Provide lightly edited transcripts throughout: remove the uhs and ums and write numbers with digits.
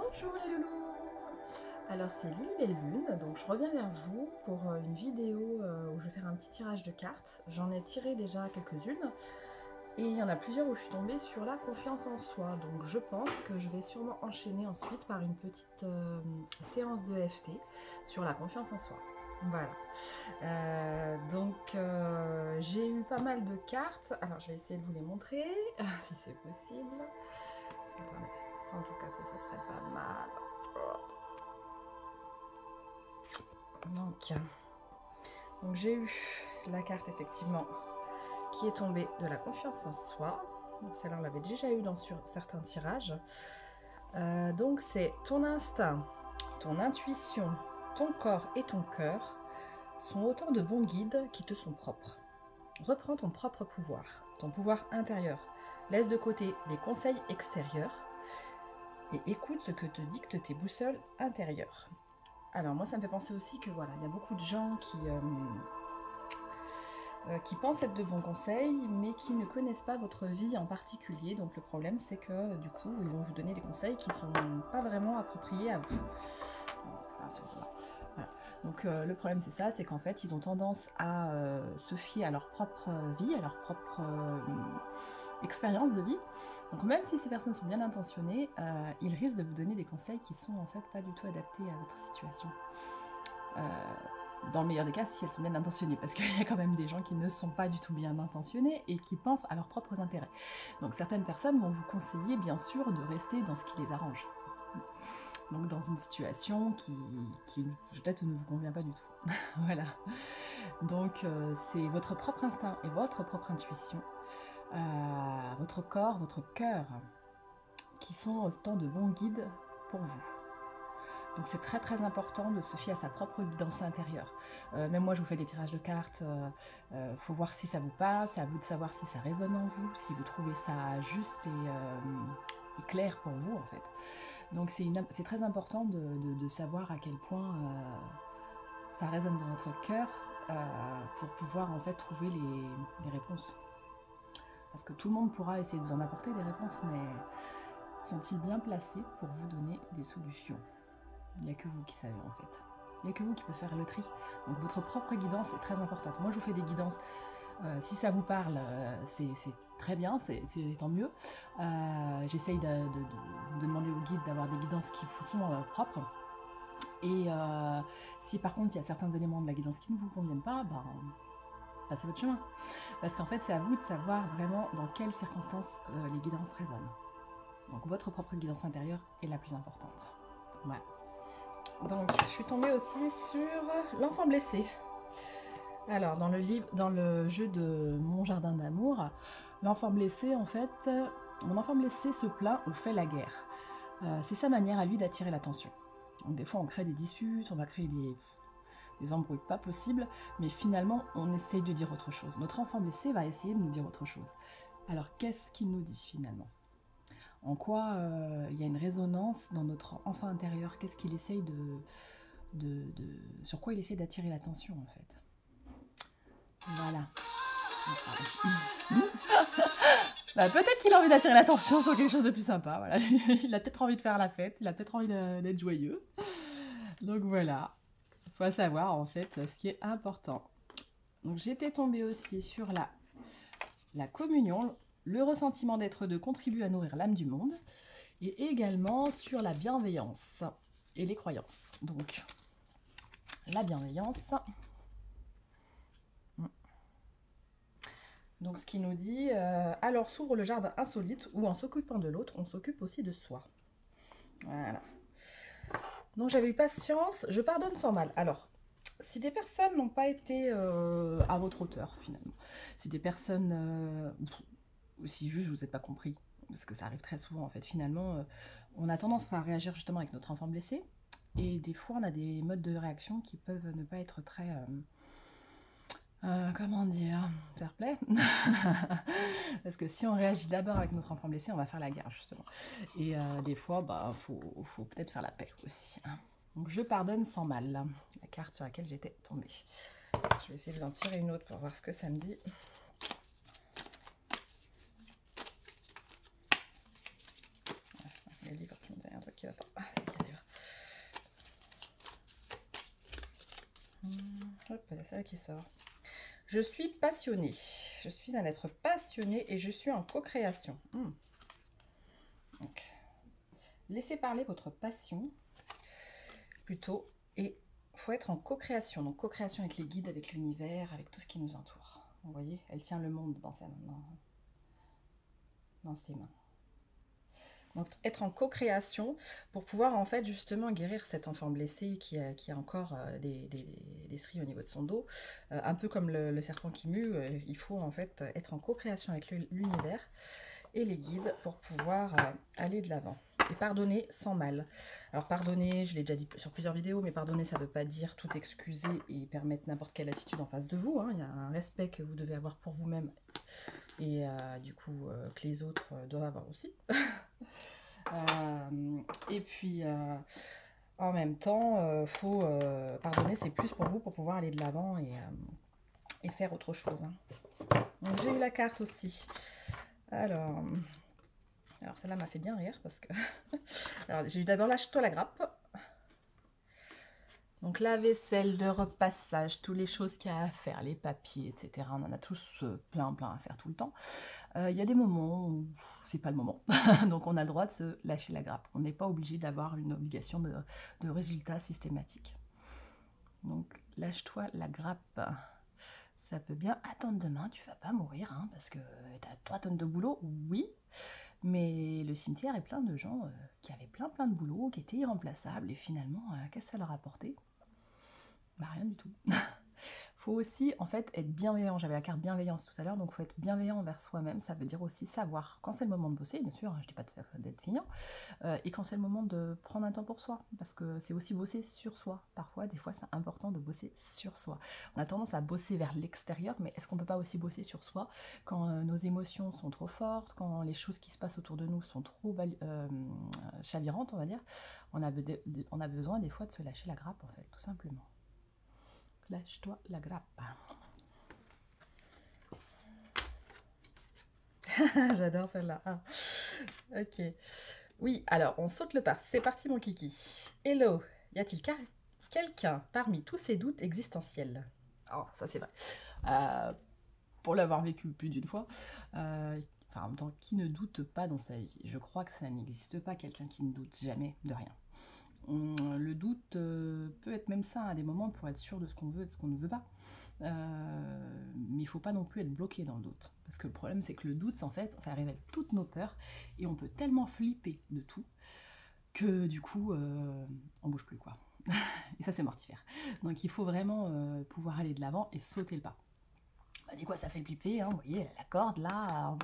Bonjour les loulous. Alors c'est Lily Belle Lune, donc je reviens vers vous pour une vidéo où je vais faire un petit tirage de cartes. J'en ai tiré déjà quelques-unes et il y en a plusieurs où je suis tombée sur la confiance en soi. Donc je pense que je vais sûrement enchaîner ensuite par une petite séance de FT sur la confiance en soi. Voilà. J'ai eu pas mal de cartes. Alors je vais essayer de vous les montrer si c'est possible. Attendez, ça en tout cas ça serait pas mal. Donc j'ai eu la carte effectivement qui est tombée de la confiance en soi. Donc celle-là on l'avait déjà eu sur certains tirages. Donc c'est ton instinct, ton intuition, ton corps et ton cœur sont autant de bons guides qui te sont propres. Reprends ton propre pouvoir, ton pouvoir intérieur. Laisse de côté les conseils extérieurs et écoute ce que te dictent tes boussoles intérieures. Alors moi ça me fait penser aussi que voilà, il y a beaucoup de gens qui pensent être de bons conseils mais qui ne connaissent pas votre vie en particulier. Donc le problème c'est que du coup ils vont vous donner des conseils qui ne sont pas vraiment appropriés à vous. Voilà. Donc le problème c'est ça, c'est qu'en fait ils ont tendance à se fier à leur propre vie, à leur propre expérience de vie. Donc même si ces personnes sont bien intentionnées, ils risquent de vous donner des conseils qui sont en fait pas du tout adaptés à votre situation. Dans le meilleur des cas, si elles sont bien intentionnées, parce qu'il y a quand même des gens qui ne sont pas du tout bien intentionnés et qui pensent à leurs propres intérêts. Donc certaines personnes vont vous conseiller bien sûr de rester dans ce qui les arrange. Donc dans une situation qui peut-être ne vous convient pas du tout. Voilà. Donc c'est votre propre instinct et votre propre intuition, votre corps, votre cœur, qui sont autant de bons guides pour vous. Donc c'est très très important de se fier à sa propre guidance intérieure. Même moi je vous fais des tirages de cartes, faut voir si ça vous parle, c'est à vous de savoir si ça résonne en vous, si vous trouvez ça juste et clair pour vous en fait. Donc c'est très important de savoir à quel point ça résonne dans votre cœur pour pouvoir en fait trouver les réponses. Parce que tout le monde pourra essayer de vous en apporter des réponses, mais sont-ils bien placés pour vous donner des solutions? Il n'y a que vous qui savez en fait. Il n'y a que vous qui pouvez faire le tri. Donc votre propre guidance est très importante. Moi je vous fais des guidances. Si ça vous parle, c'est très bien, c'est tant mieux. J'essaye de demander aux guides d'avoir des guidances qui vous sont propres. Et si par contre il y a certains éléments de la guidance qui ne vous conviennent pas, ben, passez votre chemin. Parce qu'en fait c'est à vous de savoir vraiment dans quelles circonstances les guidances résonnent. Donc votre propre guidance intérieure est la plus importante. Voilà. Donc je suis tombée aussi sur l'enfant blessé. Alors dans le jeu de Mon jardin d'amour, l'enfant blessé en fait, mon enfant blessé se plaint ou fait la guerre. C'est sa manière à lui d'attirer l'attention. Donc des fois on crée des disputes, on va créer des embrouilles pas possibles, mais finalement on essaye de dire autre chose. Notre enfant blessé va essayer de nous dire autre chose. Alors qu'est-ce qu'il nous dit finalement? En quoi il y a une résonance dans notre enfant intérieur? Qu'est-ce qu'il essaye sur quoi il essaie d'attirer l'attention en fait? Voilà. Bah, peut-être qu'il a envie d'attirer l'attention sur quelque chose de plus sympa. Voilà. Il a peut-être envie de faire la fête, il a peut-être envie d'être joyeux. Donc voilà. Il faut savoir en fait ce qui est important. Donc j'étais tombée aussi sur la communion, le ressentiment d'être deux contribue à nourrir l'âme du monde, et également sur la bienveillance et les croyances. Donc la bienveillance. Donc ce qui nous dit, alors s'ouvre le jardin insolite où en s'occupant de l'autre, on s'occupe aussi de soi. Voilà. Donc j'avais eu patience, je pardonne sans mal. Alors, si des personnes n'ont pas été à votre hauteur finalement, si des personnes, ou si juste vous n'êtes pas compris, parce que ça arrive très souvent en fait, finalement, on a tendance à réagir justement avec notre enfant blessé, et des fois on a des modes de réaction qui peuvent ne pas être très... comment dire, fair play. Parce que si on réagit d'abord avec notre enfant blessé, on va faire la guerre justement. Et des fois, bah, faut peut-être faire la paix aussi. Hein. Donc je pardonne sans mal, la carte sur laquelle j'étais tombée. Je vais essayer de vous en tirer une autre pour voir ce que ça me dit. Les livres qui me disent un truc qui va pas. Ah, c'est il y a celle qui sort. Je suis passionnée. Je suis un être passionné et je suis en co-création. Donc, laissez parler votre passion plutôt. Et il faut être en co-création. Donc, co-création avec les guides, avec l'univers, avec tout ce qui nous entoure. Vous voyez, elle tient le monde dans ses mains. Donc, être en co-création pour pouvoir en fait justement guérir cet enfant blessé qui a encore des stries au niveau de son dos. Un peu comme le serpent qui mue, il faut en fait être en co-création avec l'univers et les guides pour pouvoir aller de l'avant. Et pardonner sans mal. Alors pardonner, je l'ai déjà dit sur plusieurs vidéos, mais pardonner ça ne veut pas dire tout excuser et permettre n'importe quelle attitude en face de vous. Hein. Il y a un respect que vous devez avoir pour vous-même et du coup que les autres doivent avoir aussi. Et puis en même temps, faut pardonner, c'est plus pour vous pour pouvoir aller de l'avant et faire autre chose. Hein. Donc j'ai eu la carte aussi. Alors celle-là m'a fait bien rire parce que alors j'ai eu d'abord lâche-toi la grappe. Donc la vaisselle de repassage, toutes les choses qu'il y a à faire, les papiers, etc. On en a tous plein à faire tout le temps. Il y a des moments où c'est pas le moment, donc on a le droit de se lâcher la grappe. On n'est pas obligé d'avoir une obligation de résultat systématique. Donc lâche-toi la grappe. Ça peut bien attendre demain, tu vas pas mourir, hein, parce que tu as 3 tonnes de boulot, oui. Mais le cimetière est plein de gens qui avaient plein de boulot, qui étaient irremplaçables, et finalement, qu'est-ce que ça leur a apporté? Bah rien du tout. Faut aussi en fait être bienveillant. J'avais la carte bienveillance tout à l'heure, donc faut être bienveillant envers soi-même. Ça veut dire aussi savoir quand c'est le moment de bosser, bien sûr, hein, je dis pas d'être feignant, et quand c'est le moment de prendre un temps pour soi, parce que c'est aussi bosser sur soi. Parfois, des fois, c'est important de bosser sur soi. On a tendance à bosser vers l'extérieur, mais est-ce qu'on peut pas aussi bosser sur soi quand nos émotions sont trop fortes, quand les choses qui se passent autour de nous sont trop chavirantes, on va dire. On a besoin des fois de se lâcher la grappe, en fait, tout simplement. Lâche-toi la grappe. J'adore celle-là. Ah. Ok. Oui, alors on saute le pas. C'est parti mon kiki. Hello, y a-t-il quelqu'un parmi tous ces doutes existentiels? Oh, ça c'est vrai. Pour l'avoir vécu plus d'une fois, en même temps, qui ne doute pas dans sa vie? Je crois que ça n'existe pas quelqu'un qui ne doute jamais de rien. Le doute peut être même ça à des moments pour être sûr de ce qu'on veut et de ce qu'on ne veut pas. Mais il ne faut pas non plus être bloqué dans le doute. Parce que le problème, c'est que le doute, en fait, ça révèle toutes nos peurs et on peut tellement flipper de tout que du coup, on bouge plus, quoi. Et ça, c'est mortifère. Donc, il faut vraiment pouvoir aller de l'avant et sauter le pas. Bah, du coup, ça fait flipper, hein, vous voyez, la corde, là, on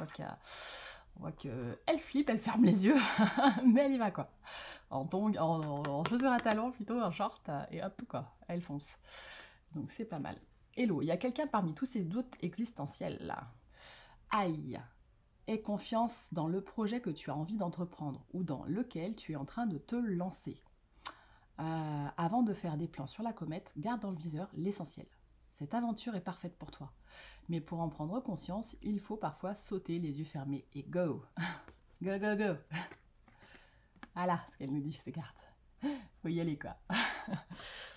voit qu'elle flippe, elle ferme les yeux, mais elle y va, quoi. En chaussures à talons, plutôt en short, et hop, quoi, elle fonce. Donc c'est pas mal. Hello, il y a quelqu'un parmi tous ces doutes existentiels, là. Aïe, aie confiance dans le projet que tu as envie d'entreprendre ou dans lequel tu es en train de te lancer. Avant de faire des plans sur la comète, garde dans le viseur l'essentiel. Cette aventure est parfaite pour toi. Mais pour en prendre conscience, il faut parfois sauter les yeux fermés et go. Go, go, go. Voilà ce qu'elle nous dit, ces cartes. Faut y aller, quoi.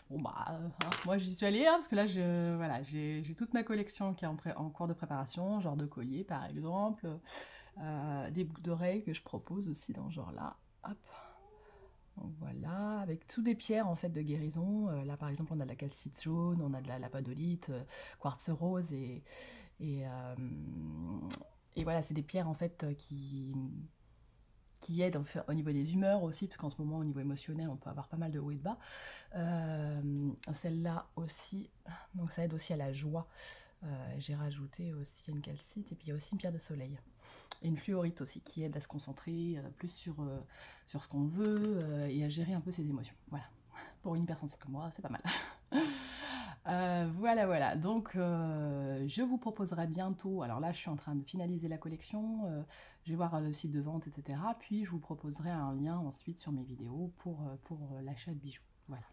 Bon, bah, moi, j'y suis allée, hein, parce que là, j'ai toute ma collection qui est en cours de préparation, genre de collier, par exemple. Des boucles d'oreilles que je propose aussi dans ce genre-là. Hop. Donc voilà, avec tous des pierres en fait de guérison. Là par exemple on a de la calcite jaune, on a de la lapadolite, quartz rose et voilà, c'est des pierres en fait qui aident au niveau des humeurs aussi, parce qu'en ce moment au niveau émotionnel on peut avoir pas mal de hauts et de bas. Celle-là aussi, donc ça aide aussi à la joie. J'ai rajouté aussi une calcite et puis il y a aussi une pierre de soleil. Et une fluorite aussi qui aide à se concentrer plus sur ce qu'on veut et à gérer un peu ses émotions. Voilà, pour une hypersensible comme moi, c'est pas mal. Voilà. Donc, je vous proposerai bientôt. Alors là, je suis en train de finaliser la collection. Je vais voir le site de vente, etc. Puis, je vous proposerai un lien ensuite sur mes vidéos pour l'achat de bijoux. Voilà.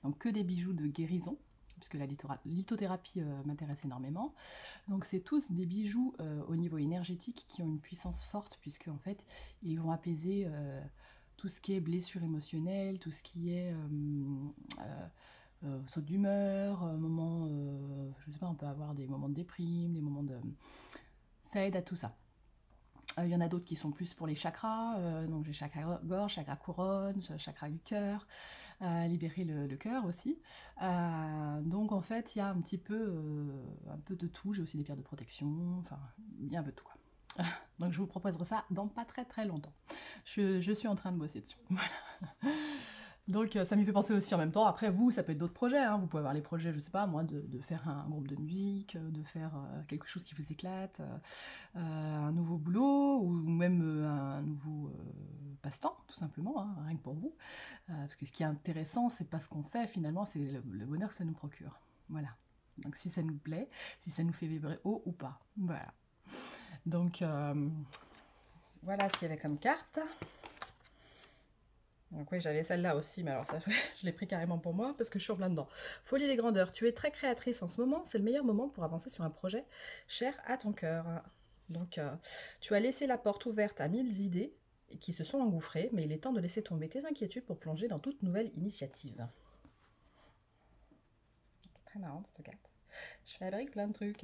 Donc, que des bijoux de guérison, puisque la lithothérapie m'intéresse énormément. Donc c'est tous des bijoux au niveau énergétique qui ont une puissance forte, puisque en fait ils vont apaiser tout ce qui est blessure émotionnelle, tout ce qui est saut d'humeur, moment, je sais pas, on peut avoir des moments de déprime, des moments de... Ça aide à tout ça. Il y en a d'autres qui sont plus pour les chakras, donc les chakras gorge, chakra couronne, chakra du cœur, libérer le cœur aussi. Donc en fait, il y a un peu de tout. J'ai aussi des pierres de protection, enfin, il y a un peu de tout, quoi. Donc je vous proposerai ça dans pas très très longtemps. Je suis en train de bosser dessus. Voilà. Donc ça m'y fait penser aussi en même temps. Après vous, ça peut être d'autres projets, hein. Vous pouvez avoir les projets, je sais pas moi, de faire un groupe de musique, de faire quelque chose qui vous éclate, un nouveau boulot, ou même un nouveau passe-temps, tout simplement, hein, rien que pour vous. Parce que ce qui est intéressant, c'est pas ce qu'on fait finalement, c'est le bonheur que ça nous procure. Voilà. Donc si ça nous plaît, si ça nous fait vibrer haut ou pas. Voilà. Donc voilà ce qu'il y avait comme carte. Donc oui, j'avais celle-là aussi, mais alors ça, je l'ai pris carrément pour moi parce que je suis en plein dedans. Folie des grandeurs, tu es très créatrice en ce moment, c'est le meilleur moment pour avancer sur un projet cher à ton cœur. Donc tu as laissé la porte ouverte à 1000 idées qui se sont engouffrées, mais il est temps de laisser tomber tes inquiétudes pour plonger dans toute nouvelle initiative. Très marrante cette carte. Je fabrique plein de trucs.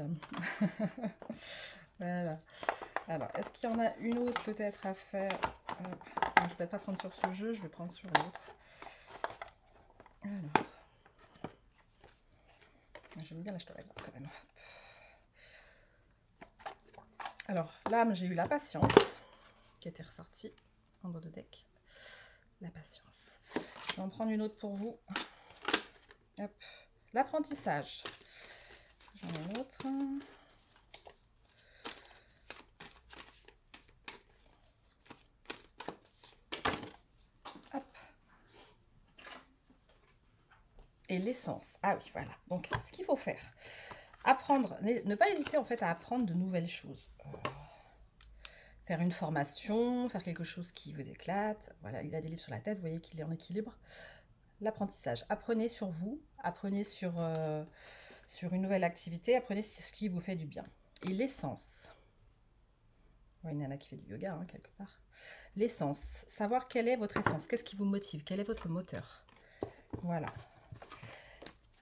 Voilà. Alors, est-ce qu'il y en a une autre peut-être à faire? Je ne vais peut-être pas prendre sur ce jeu, je vais prendre sur l'autre. Alors. J'aime bien l'acheter quand même. Alors, l'âme, j'ai eu la patience, qui était ressortie en bas de deck. La patience. Je vais en prendre une autre pour vous. Hop. L'apprentissage. J'en ai une autre. Et l'essence. Ah oui, voilà. Donc, ce qu'il faut faire, apprendre, ne pas hésiter en fait à apprendre de nouvelles choses. Faire une formation, faire quelque chose qui vous éclate. Voilà, il a des livres sur la tête, vous voyez qu'il est en équilibre. L'apprentissage. Apprenez sur vous, apprenez sur une nouvelle activité, apprenez ce qui vous fait du bien. Et l'essence. Ouais, il y en a qui fait du yoga, hein, quelque part. L'essence. Savoir quelle est votre essence, qu'est-ce qui vous motive, quel est votre moteur. Voilà.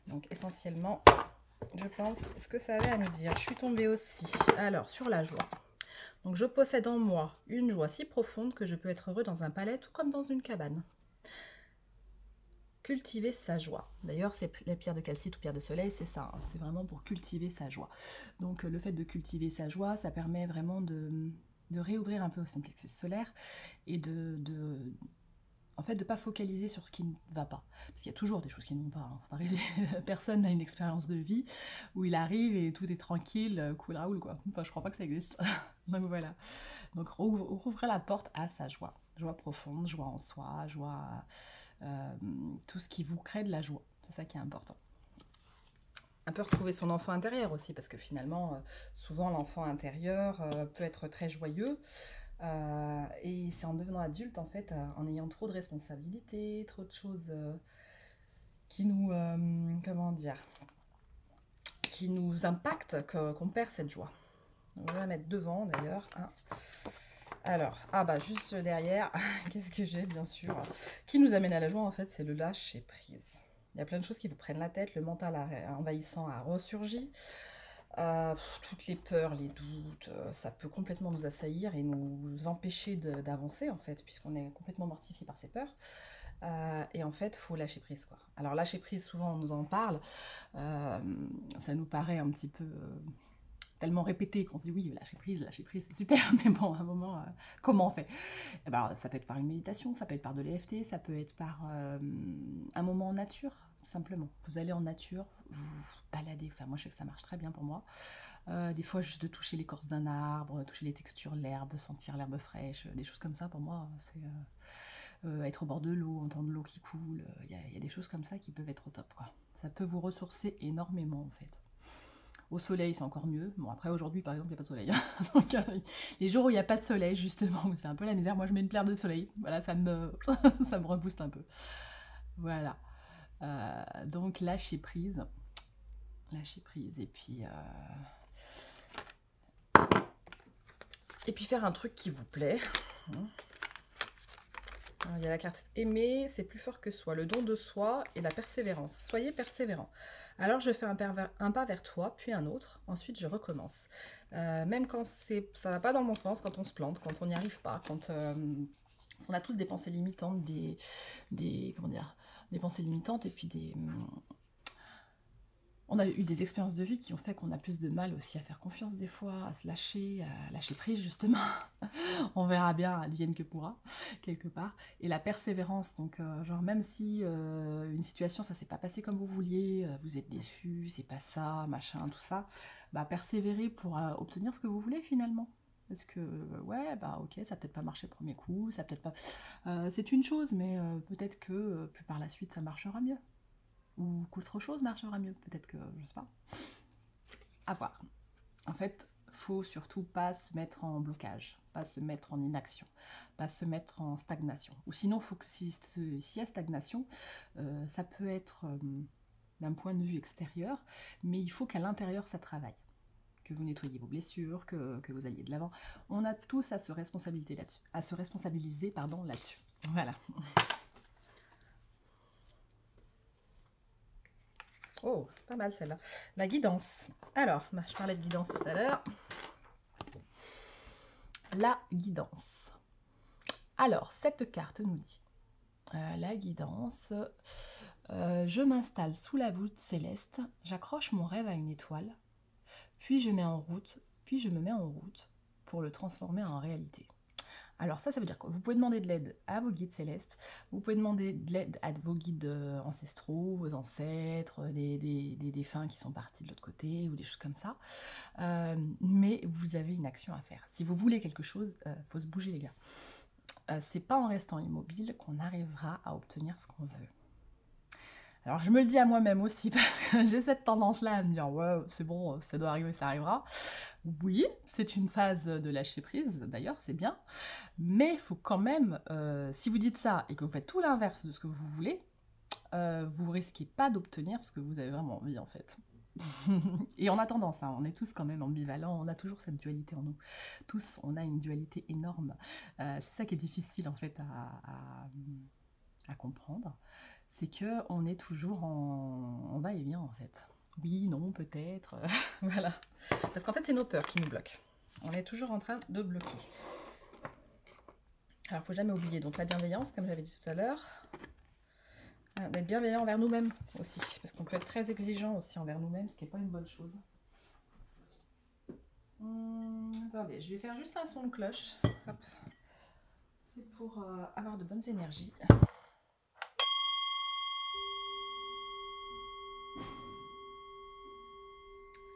Donc essentiellement, je pense ce que ça avait à nous dire. Je suis tombée aussi. Alors, sur la joie. Donc je possède en moi une joie si profonde que je peux être heureux dans un palais tout comme dans une cabane. Cultiver sa joie. D'ailleurs, c'est les pierres de calcite ou pierres de soleil, c'est ça. Hein, c'est vraiment pour cultiver sa joie. Donc le fait de cultiver sa joie, ça permet vraiment de réouvrir un peu son plexus solaire et en fait, de ne pas focaliser sur ce qui ne va pas. Parce qu'il y a toujours des choses qui ne vont pas. Hein. Faut pas rêver. Personne n'a une expérience de vie où il arrive et tout est tranquille, cool raoul, quoi. Enfin, je crois pas que ça existe. Donc voilà. Donc rouvrez la porte à sa joie. Joie profonde, joie en soi, joie... tout ce qui vous crée de la joie. C'est ça qui est important. Un peu retrouver son enfant intérieur aussi, parce que finalement, souvent l'enfant intérieur peut être très joyeux. Et c'est en devenant adulte, en fait, en ayant trop de responsabilités, trop de choses qui nous, comment dire, qui nous impactent, qu'on perd cette joie. On va la mettre devant d'ailleurs. Hein. Alors, juste derrière, qu'est-ce que j'ai, bien sûr, qui nous amène à la joie, en fait, c'est le lâcher prise. Il y a plein de choses qui vous prennent la tête, le mental envahissant a ressurgi. Toutes les peurs, les doutes, ça peut complètement nous assaillir et nous empêcher d'avancer en fait, puisqu'on est complètement mortifié par ces peurs. Et en fait, il faut lâcher prise, quoi. Alors lâcher prise, souvent on nous en parle, ça nous paraît un petit peu tellement répété qu'on se dit oui, lâcher prise, c'est super, mais bon, à un moment, comment on fait? Et ben, alors, ça peut être par une méditation, ça peut être par de l'EFT, ça peut être par un moment en nature, simplement. Vous allez en nature, vous baladez, enfin moi je sais que ça marche très bien pour moi. Des fois juste de toucher l'écorce d'un arbre, toucher les textures, l'herbe, sentir l'herbe fraîche, des choses comme ça pour moi, c'est être au bord de l'eau, entendre l'eau qui coule, y a des choses comme ça qui peuvent être au top, quoi. Ça peut vous ressourcer énormément en fait. Au soleil, c'est encore mieux. Bon, après, aujourd'hui, par exemple, il n'y a pas de soleil. Donc, les jours où il n'y a pas de soleil, justement, c'est un peu la misère. Moi, je mets une plaire de soleil. Voilà, ça me rebooste un peu. Voilà. Donc, lâcher prise. Lâcher prise. Et puis faire un truc qui vous plaît. Alors, il y a la carte aimer, c'est plus fort que soi, le don de soi et la persévérance. Soyez persévérant. Alors je fais un pas vers toi, puis un autre. Ensuite je recommence. Même quand ça va pas dans le bon sens, quand on se plante, quand on n'y arrive pas, quand on a tous des pensées limitantes, comment dire, des pensées limitantes et puis on a eu des expériences de vie qui ont fait qu'on a plus de mal aussi à faire confiance des fois, à se lâcher, à lâcher prise justement. On verra bien, advienne que pourra, quelque part. Et la persévérance, donc genre même si une situation ça s'est pas passé comme vous vouliez, vous êtes déçu, c'est pas ça, machin, tout ça, bah persévérer pour obtenir ce que vous voulez finalement. Parce que ouais, bah ok, ça a peut-être pas marché le premier coup, ça peut-être pas. C'est une chose, mais peut-être que plus par la suite ça marchera mieux. Ou qu'autre chose marchera mieux. Peut-être que, je sais pas. À voir. En fait, faut surtout pas se mettre en blocage, pas se mettre en inaction, pas se mettre en stagnation. Ou sinon, faut que s'il y a stagnation, ça peut être d'un point de vue extérieur, mais il faut qu'à l'intérieur, ça travaille. Que vous nettoyez vos blessures, que vous alliez de l'avant. On a tous à se responsabiliser là-dessus. À se responsabiliser, pardon, là-dessus. Voilà. Oh, pas mal celle-là. La guidance. Alors, je parlais de guidance tout à l'heure. La guidance. Alors, cette carte nous dit, la guidance, je m'installe sous la voûte céleste, j'accroche mon rêve à une étoile, puis je me mets en route pour le transformer en réalité. Alors ça veut dire quoi? Vous pouvez demander de l'aide à vos guides célestes, vous pouvez demander de l'aide à vos guides ancestraux, vos ancêtres, des défunts qui sont partis de l'autre côté, ou des choses comme ça. Mais vous avez une action à faire. Si vous voulez quelque chose, faut se bouger les gars. C'est pas en restant immobile qu'on arrivera à obtenir ce qu'on veut. Alors je me le dis à moi-même aussi parce que j'ai cette tendance-là à me dire ouais c'est bon, ça doit arriver, ça arrivera. Oui, c'est une phase de lâcher prise, d'ailleurs c'est bien, mais il faut quand même, si vous dites ça et que vous faites tout l'inverse de ce que vous voulez, vous risquez pas d'obtenir ce que vous avez vraiment envie en fait. Et on a tendance, hein, on est tous quand même ambivalents, on a toujours cette dualité en nous. Tous, on a une dualité énorme. C'est ça qui est difficile en fait à comprendre. C'est que on est toujours en va-et-vient en fait. Oui, non, peut-être. Voilà. Parce qu'en fait, c'est nos peurs qui nous bloquent. On est toujours en train de bloquer. Alors, il ne faut jamais oublier donc la bienveillance, comme j'avais dit tout à l'heure. D'être bienveillant envers nous-mêmes aussi. Parce qu'on peut être très exigeant aussi envers nous-mêmes, ce qui n'est pas une bonne chose. Attendez, je vais faire juste un son de cloche. Hop. C'est pour avoir de bonnes énergies.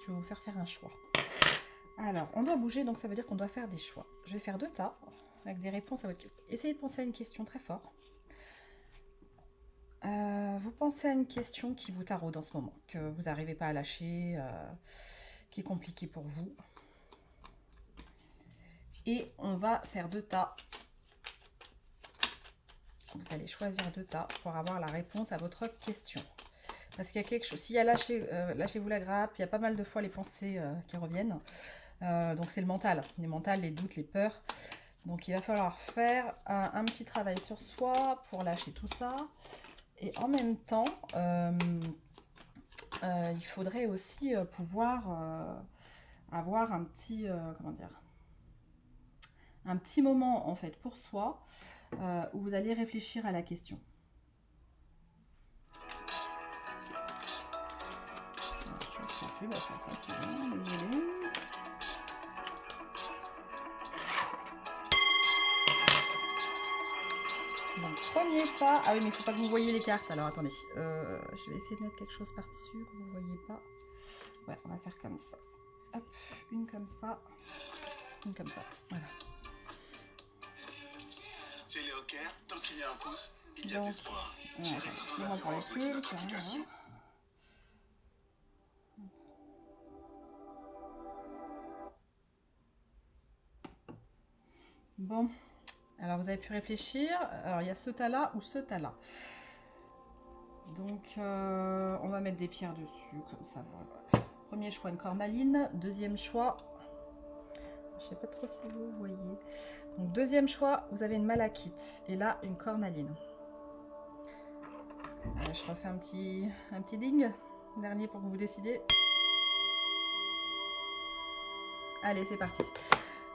Je vais vous faire un choix. Alors, on doit bouger, donc ça veut dire qu'on doit faire des choix. Je vais faire 2 tas avec des réponses. Essayez de penser à une question très fort. Vous pensez à une question qui vous taraude en ce moment, que vous n'arrivez pas à lâcher, qui est compliquée pour vous. Et on va faire 2 tas. Vous allez choisir 2 tas pour avoir la réponse à votre question. Parce qu'il y a quelque chose, s'il y a lâchez-vous la grappe, il y a pas mal de fois les pensées qui reviennent. Donc c'est le mental, les doutes, les peurs. Donc il va falloir faire un petit travail sur soi pour lâcher tout ça. Et en même temps, il faudrait aussi pouvoir avoir un petit, comment dire, un petit moment en fait pour soi où vous allez réfléchir à la question. Donc, premier pas. Ah oui, mais il ne faut pas que vous voyez les cartes. Alors, attendez. Je vais essayer de mettre quelque chose par-dessus que vous ne voyez pas. Ouais, on va faire comme ça. Hop, une comme ça. Une comme ça. Voilà. Chez les hawkers, tant qu'il y a un pouce, il y a Donc, d'espoir. ouais, on va prendre les fils. Voilà. Bon, alors vous avez pu réfléchir. Alors il y a ce tas-là ou ce tas-là. Donc on va mettre des pierres dessus, comme ça. Voilà. Premier choix, une cornaline. Deuxième choix, Je sais pas trop si vous voyez. Donc deuxième choix, vous avez une malachite et là une cornaline. Allez, je refais un petit ding. Dernier pour que vous décidiez. Allez, c'est parti.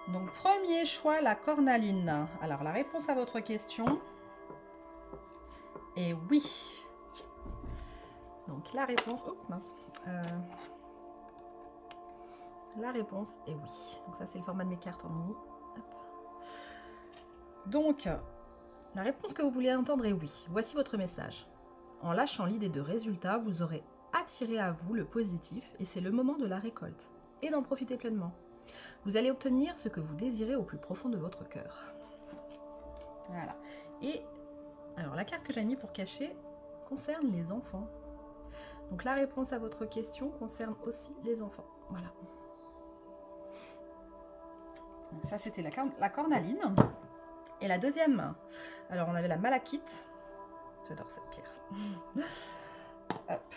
Donc premier choix, la cornaline. Alors la réponse à votre question est oui. Donc la réponse... Oh mince. La réponse est oui. Donc ça c'est le format de mes cartes en mini. Hop. Donc la réponse que vous voulez entendre est oui. Voici votre message. En lâchant l'idée de résultat, vous aurez attiré à vous le positif et c'est le moment de la récolte et d'en profiter pleinement. Vous allez obtenir ce que vous désirez au plus profond de votre cœur. Voilà. Et alors la carte que j'ai mise pour cacher concerne les enfants. Donc la réponse à votre question concerne aussi les enfants. Voilà. Donc ça c'était la cornaline. Et la deuxième, alors on avait la malachite. J'adore cette pierre. Hop.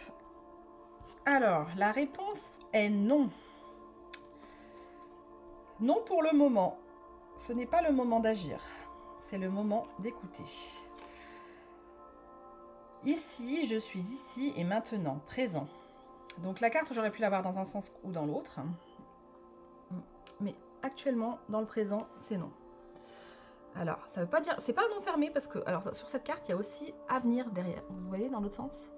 Alors la réponse est non. Non pour le moment. Ce n'est pas le moment d'agir. C'est le moment d'écouter. Ici, je suis ici et maintenant, présent. Donc la carte, j'aurais pu l'avoir dans un sens ou dans l'autre. Mais actuellement, dans le présent, c'est non. Alors, ça veut pas dire... C'est pas un non fermé parce que... Alors, sur cette carte, il y a aussi avenir derrière. Vous voyez, dans l'autre sens.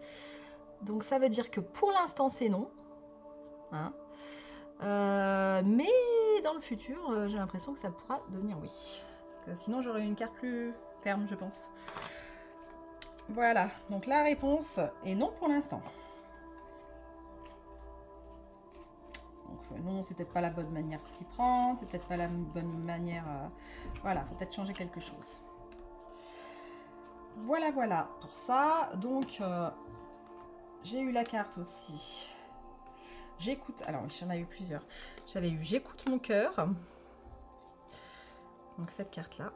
Donc, ça veut dire que pour l'instant, c'est non. Hein, mais dans le futur, j'ai l'impression que ça pourra devenir oui. Parce que sinon, j'aurais une carte plus ferme, je pense. Voilà, donc la réponse est non pour l'instant. Donc non, c'est peut-être pas la bonne manière de s'y prendre, c'est peut-être pas la bonne manière... Voilà, faut peut-être changer quelque chose. Voilà, voilà, pour ça. Donc, j'ai eu la carte aussi. J'écoute... Alors, j'en ai eu plusieurs. J'avais eu j'écoute mon cœur. Donc, cette carte-là.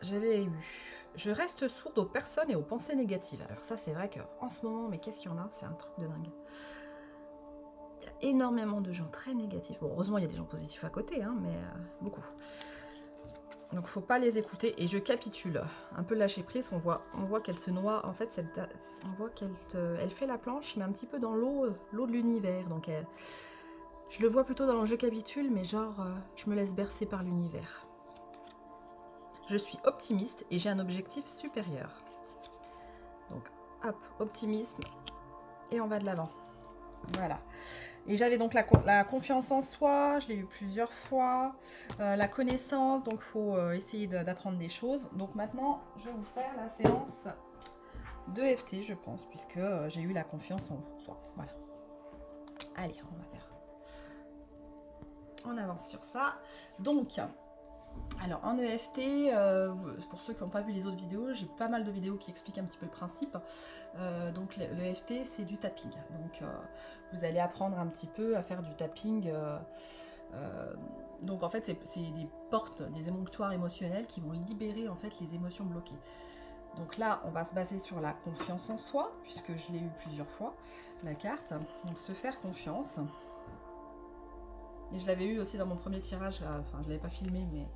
J'avais eu... Je reste sourde aux personnes et aux pensées négatives. Alors ça, c'est vrai qu'en ce moment, mais qu'est-ce qu'il y en a? C'est un truc de dingue. Il y a énormément de gens très négatifs. Bon, heureusement, il y a des gens positifs à côté, hein, mais beaucoup. Donc, il ne faut pas les écouter. Et je capitule. Un peu lâcher prise. On voit qu'elle se noie. En fait, on voit qu'elle fait la planche, mais un petit peu dans l'eau de l'univers. Donc, je le vois plutôt dans le je capitule, mais genre, je me laisse bercer par l'univers. Je suis optimiste et j'ai un objectif supérieur. Donc, hop, optimisme. Et on va de l'avant. Voilà. Et j'avais donc la confiance en soi. Je l'ai eu plusieurs fois. La connaissance. Donc, il faut essayer d'apprendre des choses. Donc, maintenant, je vais vous faire la séance de FT, je pense, puisque j'ai eu la confiance en soi. Voilà. Allez, on va faire. On avance sur ça. Donc... Alors en EFT, pour ceux qui n'ont pas vu les autres vidéos, j'ai pas mal de vidéos qui expliquent un petit peu le principe. Donc le EFT c'est du tapping. Donc vous allez apprendre un petit peu à faire du tapping. Donc en fait c'est des portes, des émonctoires émotionnels qui vont libérer en fait les émotions bloquées. Donc là on va se baser sur la confiance en soi, puisque je l'ai eu plusieurs fois, la carte. Donc se faire confiance. Et je l'avais eu aussi dans mon premier tirage, enfin je ne l'avais pas filmé, mais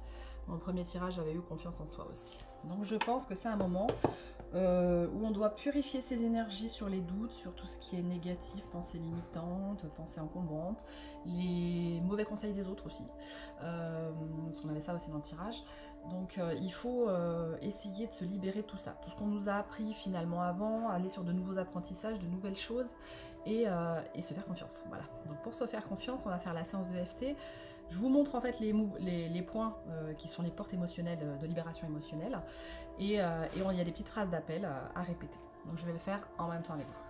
dans mon premier tirage j'avais eu confiance en soi aussi. Donc je pense que c'est un moment où on doit purifier ses énergies sur les doutes, sur tout ce qui est négatif, pensées limitantes, pensées encombrantes, les mauvais conseils des autres aussi. Parce qu'on avait ça aussi dans le tirage. Donc il faut essayer de se libérer de tout ça. Tout ce qu'on nous a appris finalement avant, aller sur de nouveaux apprentissages, de nouvelles choses. Et se faire confiance. Voilà. Donc pour se faire confiance, on va faire la séance de FT. Je vous montre en fait les points qui sont les portes émotionnelles de libération émotionnelle. Et il y a des petites phrases d'appel à répéter. Donc je vais le faire en même temps avec vous.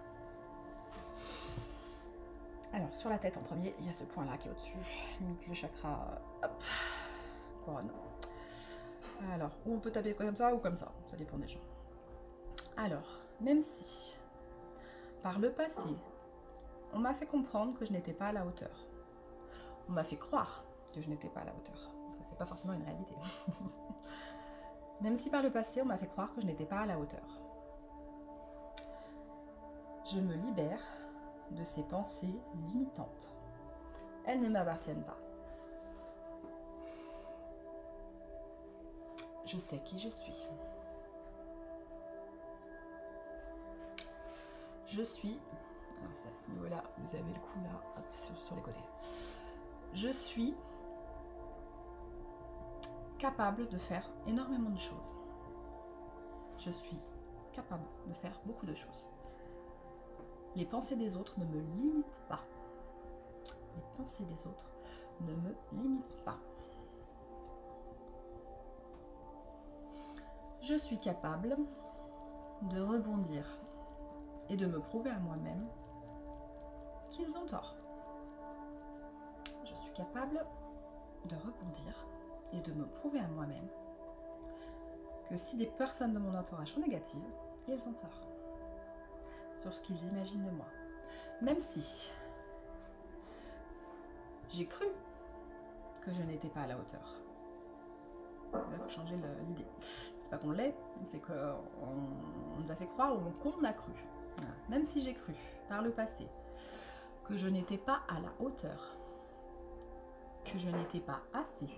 Alors sur la tête en premier, il y a ce point là qui est au-dessus. Limite le chakra hop, couronne. Alors, ou on peut taper comme ça ou comme ça. Ça dépend des gens. Alors, même si par le passé, on m'a fait comprendre que je n'étais pas à la hauteur. On m'a fait croire que je n'étais pas à la hauteur. Parce que c'est pas forcément une réalité. Même si par le passé, on m'a fait croire que je n'étais pas à la hauteur. Je me libère de ces pensées limitantes. Elles ne m'appartiennent pas. Je sais qui je suis. Je suis, alors c'est à ce niveau-là, vous avez le coup là, hop, sur les côtés. Je suis capable de faire énormément de choses. Je suis capable de faire beaucoup de choses. Les pensées des autres ne me limitent pas. Les pensées des autres ne me limitent pas. Je suis capable de rebondir et de me prouver à moi-même qu'ils ont tort. Je suis capable de rebondir et de me prouver à moi-même que si des personnes de mon entourage sont négatives, elles ont tort sur ce qu'ils imaginent de moi. Même si j'ai cru que je n'étais pas à la hauteur. Là, il faut changer l'idée. C'est pas qu'on l'est, c'est qu'on nous a fait croire ou qu'on a cru. Voilà. Même si j'ai cru par le passé que je n'étais pas à la hauteur, que je n'étais pas assez,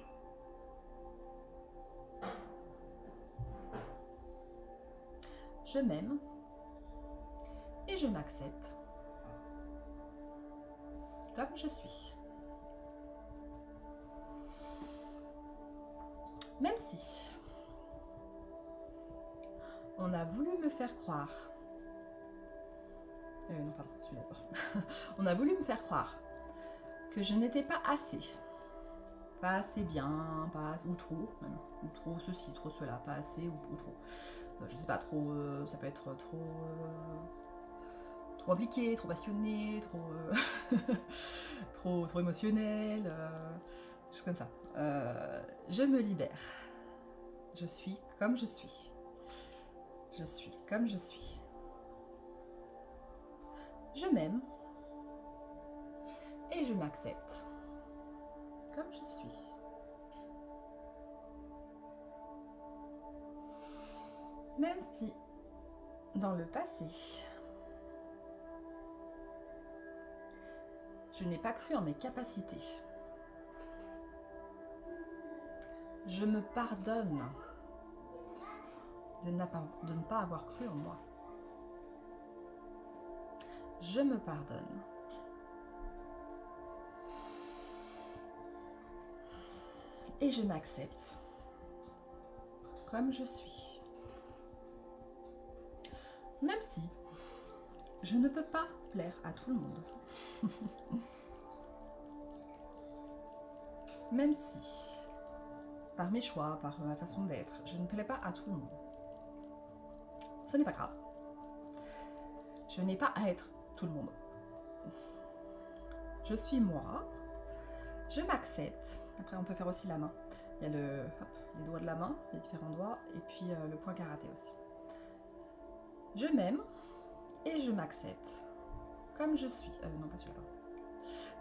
je m'aime et je m'accepte comme je suis. Même si on a voulu me faire croire, non pardon, celui-là pas. On a voulu me faire croire que je n'étais pas assez bien, pas ou trop, même, ou trop ceci, trop cela, pas assez ou trop. Je sais pas, trop, ça peut être trop impliqué, trop passionné, trop émotionnel, choses comme ça. Je me libère. Je suis comme je suis. Je suis comme je suis. Je m'aime et je m'accepte comme je suis. Même si dans le passé, je n'ai pas cru en mes capacités, je me pardonne de ne pas avoir cru en moi. Je me pardonne. Et je m'accepte comme je suis. Même si je ne peux pas plaire à tout le monde. Même si, par mes choix, par ma façon d'être, je ne plais pas à tout le monde. Ce n'est pas grave. Je n'ai pas à être tout le monde. Je suis moi. Je m'accepte. Après, on peut faire aussi la main. Il y a les doigts de la main, les différents doigts, et puis le point karaté aussi. Je m'aime et je m'accepte comme je suis. Non, pas celui-là.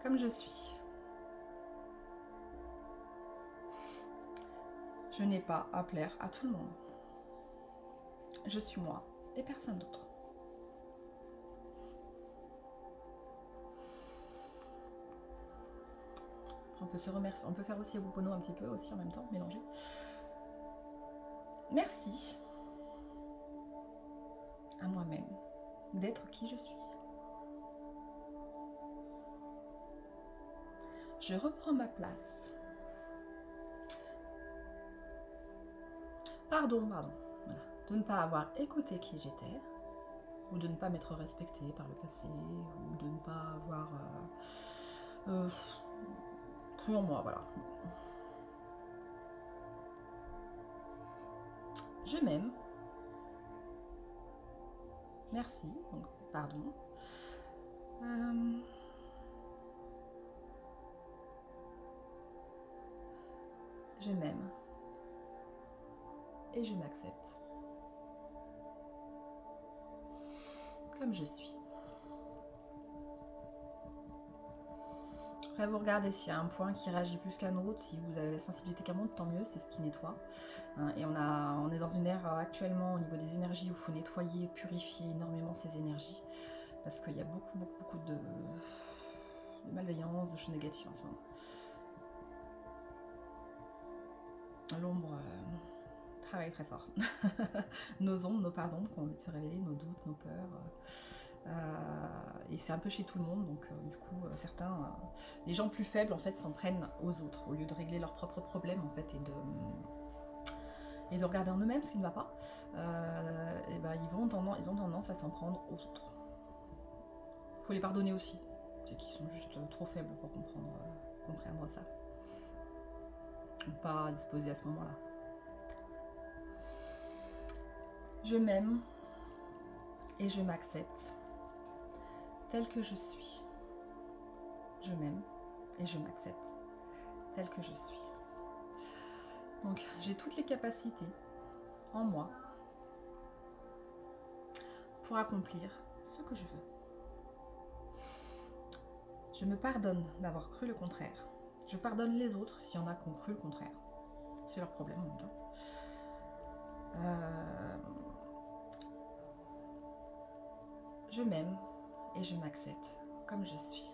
Comme je suis. Je n'ai pas à plaire à tout le monde. Je suis moi et personne d'autre. On peut se remercier. On peut faire aussi Ho'oponopono un petit peu aussi en même temps, mélanger. Merci à moi-même d'être qui je suis. Je reprends ma place. Pardon, voilà, de ne pas avoir écouté qui j'étais, ou de ne pas m'être respectée par le passé, ou de ne pas avoir cru en moi, voilà. Je m'aime. Merci, donc pardon. Je m'aime. Et je m'accepte. Comme je suis. Après, vous regardez s'il y a un point qui réagit plus qu'un autre. Si vous avez la sensibilité qui monte, tant mieux, c'est ce qui nettoie. Et on est dans une ère actuellement au niveau des énergies où il faut nettoyer, purifier énormément ces énergies. Parce qu'il y a beaucoup de malveillance, de choses négatives en ce moment. L'ombre travaille très fort. Nos ombres, nos parts d'ombre, qui ont envie de se révéler, nos doutes, nos peurs. Et c'est un peu chez tout le monde, donc du coup, certains, les gens plus faibles, en fait, s'en prennent aux autres, au lieu de régler leurs propres problèmes, en fait, et de regarder en eux-mêmes ce qui ne va pas, et ben, ils ont tendance à s'en prendre aux autres. Il faut les pardonner aussi, c'est qu'ils sont juste trop faibles pour comprendre ça. Ou pas disposés à ce moment-là. Je m'aime et je m'accepte tel que je suis. Je m'aime et je m'accepte tel que je suis. Donc j'ai toutes les capacités en moi pour accomplir ce que je veux. Je me pardonne d'avoir cru le contraire. Je pardonne les autres s'il y en a qui ont cru le contraire. C'est leur problème en même temps. Je m'aime et je m'accepte comme je suis.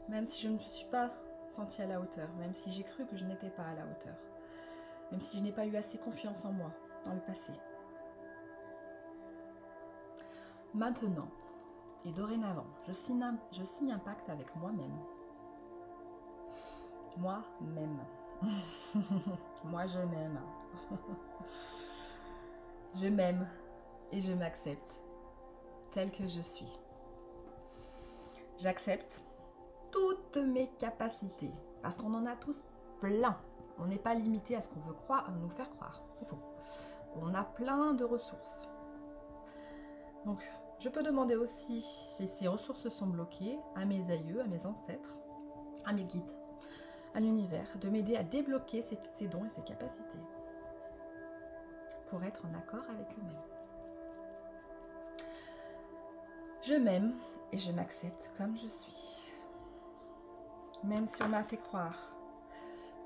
Même si je ne me suis pas sentie à la hauteur, même si j'ai cru que je n'étais pas à la hauteur, même si je n'ai pas eu assez confiance en moi dans le passé. Maintenant et dorénavant, je signe un pacte avec moi-même. Moi-même. Moi, je m'aime. Je m'aime et je m'accepte tel que je suis. J'accepte toutes mes capacités parce qu'on en a tous plein. On n'est pas limité à ce qu'on veut nous faire croire. C'est faux. On a plein de ressources. Donc, je peux demander aussi, si ces ressources sont bloquées, à mes aïeux, à mes ancêtres, à mes guides, à l'univers, de m'aider à débloquer ces dons et ces capacités pour être en accord avec eux-mêmes. Je m'aime et je m'accepte comme je suis. Même si on m'a fait croire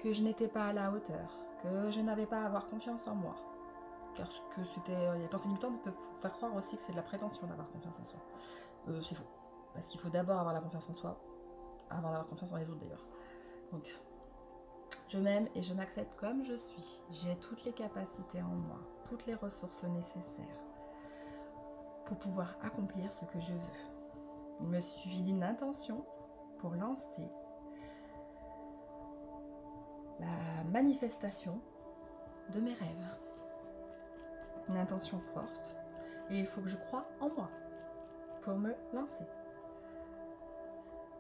que je n'étais pas à la hauteur, que je n'avais pas à avoir confiance en moi, car que les pensées limitantes peuvent vous faire croire aussi que c'est de la prétention d'avoir confiance en soi. C'est faux. Parce qu'il faut d'abord avoir la confiance en soi, avant d'avoir confiance en les autres d'ailleurs. Donc, je m'aime et je m'accepte comme je suis. J'ai toutes les capacités en moi, toutes les ressources nécessaires pour pouvoir accomplir ce que je veux. Il me suffit d'une intention pour lancer la manifestation de mes rêves. Une intention forte et il faut que je croie en moi pour me lancer.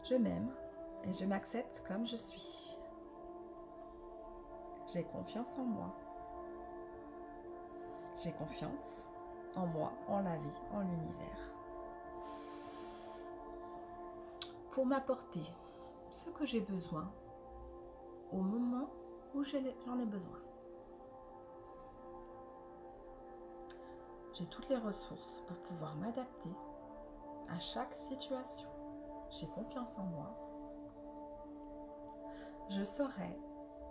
Je m'aime et je m'accepte comme je suis. J'ai confiance en moi. J'ai confiance en moi, en la vie, en l'univers. Pour m'apporter ce que j'ai besoin au moment où j'en ai besoin. J'ai toutes les ressources pour pouvoir m'adapter à chaque situation. J'ai confiance en moi. Je saurai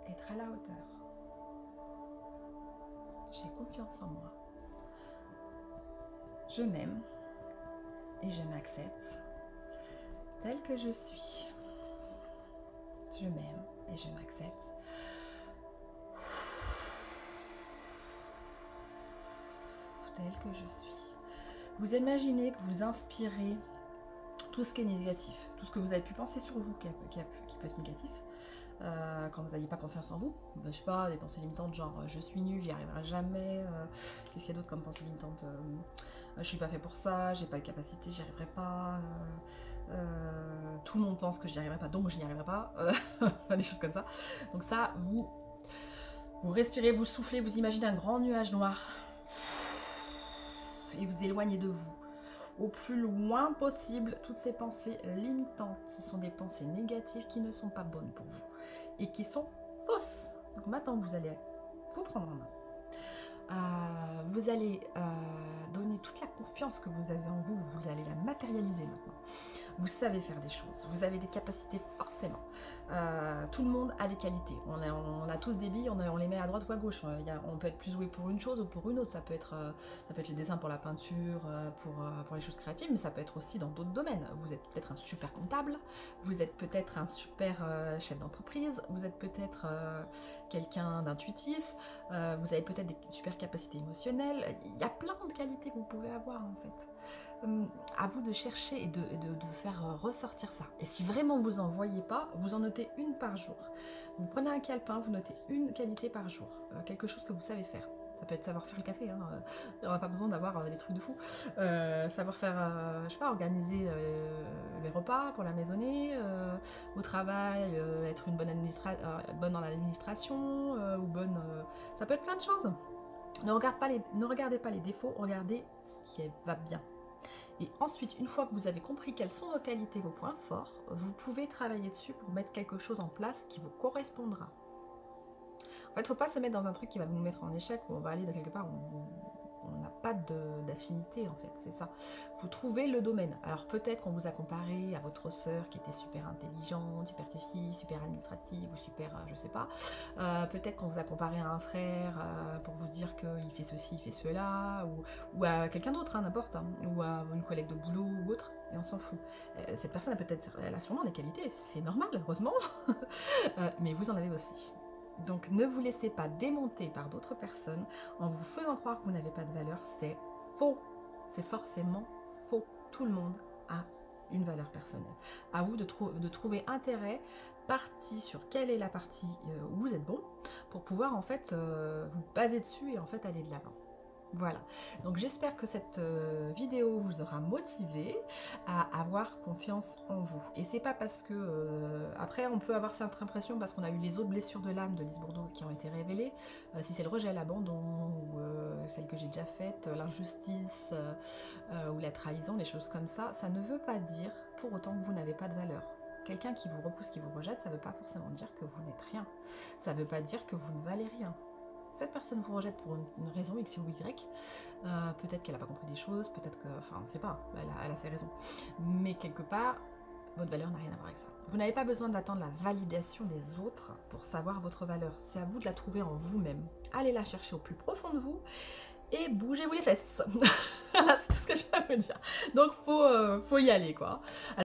être à la hauteur. J'ai confiance en moi. Je m'aime et je m'accepte tel que je suis. Je m'aime et je m'accepte tel que je suis. Vous imaginez que vous inspirez tout ce qui est négatif, tout ce que vous avez pu penser sur vous qui peut être négatif, quand vous n'avez pas confiance en vous, je sais pas, des pensées limitantes genre je suis nulle, j'y arriverai jamais, qu'est-ce qu'il y a d'autre comme pensée limitante, je suis pas fait pour ça, j'ai pas les capacités, j'y arriverai pas, tout le monde pense que j'y arriverai pas, donc je n'y arriverai pas, des choses comme ça. Donc ça, vous respirez, vous soufflez, vous imaginez un grand nuage noir et vous éloignez de vous au plus loin possible toutes ces pensées limitantes. Ce sont des pensées négatives qui ne sont pas bonnes pour vous et qui sont fausses. Donc maintenant vous allez vous prendre en main. Vous allez donner toute la confiance que vous avez en vous, vous allez la matérialiser maintenant. vous savez faire des choses, vous avez des capacités forcément. Tout le monde a des qualités, on a tous des billes, on les met à droite ou à gauche, on peut être plus doué pour une chose ou pour une autre, ça peut être le dessin pour la peinture, pour les choses créatives, mais ça peut être aussi dans d'autres domaines. Vous êtes peut-être un super comptable, vous êtes peut-être un super chef d'entreprise, vous êtes peut-être quelqu'un d'intuitif, vous avez peut-être des super capacités émotionnelles, il y a plein de qualités que vous pouvez avoir en fait. À vous de chercher et de faire ressortir ça. Et si vraiment vous en voyez pas, vous en notez une par jour. Vous prenez un calepin, vous notez une qualité par jour, quelque chose que vous savez faire. Ça peut être savoir faire le café, hein. On n'a pas besoin d'avoir des trucs de fou. Savoir faire, je sais pas, organiser les repas pour la maisonnée, au travail, être une bonne dans l'administration, ou bonne... ça peut être plein de choses. Ne regardez pas les défauts, regardez ce qui va bien. Et ensuite, une fois que vous avez compris quelles sont vos qualités, vos points forts, vous pouvez travailler dessus pour mettre quelque chose en place qui vous correspondra. En fait, il ne faut pas se mettre dans un truc qui va vous mettre en échec, où on va aller de quelque part où on n'a pas d'affinité, en fait, c'est ça. Vous trouvez le domaine. Alors peut-être qu'on vous a comparé à votre sœur qui était super intelligente, super fille, super administrative, ou super, je sais pas. Peut-être qu'on vous a comparé à un frère pour vous dire qu'il fait ceci, il fait cela, ou à quelqu'un d'autre, hein, n'importe, hein, ou à une collègue de boulot ou autre, et on s'en fout. Cette personne elle a sûrement des qualités, c'est normal, heureusement, mais vous en avez aussi. Donc ne vous laissez pas démonter par d'autres personnes en vous faisant croire que vous n'avez pas de valeur, c'est faux, c'est forcément faux. Tout le monde a une valeur personnelle. À vous de trouver intérêt, partie sur quelle est la partie où vous êtes bon, pour pouvoir en fait vous baser dessus et en fait aller de l'avant. Voilà, donc j'espère que cette vidéo vous aura motivé à avoir confiance en vous. Et c'est pas parce que, après on peut avoir cette impression parce qu'on a eu les autres blessures de l'âme de Lise Bourbeau qui ont été révélées, si c'est le rejet, l'abandon, ou celle que j'ai déjà faite, l'injustice, ou la trahison, les choses comme ça, ça ne veut pas dire pour autant que vous n'avez pas de valeur. Quelqu'un qui vous repousse, qui vous rejette, ça ne veut pas forcément dire que vous n'êtes rien. Ça ne veut pas dire que vous ne valez rien. Cette personne vous rejette pour une raison X ou Y, peut-être qu'elle n'a pas compris des choses, peut-être que, enfin on ne sait pas, elle a ses raisons. Mais quelque part, votre valeur n'a rien à voir avec ça. Vous n'avez pas besoin d'attendre la validation des autres pour savoir votre valeur. C'est à vous de la trouver en vous-même. Allez la chercher au plus profond de vous et bougez-vous les fesses. Voilà, c'est tout ce que je peux vous dire. Donc faut y aller quoi.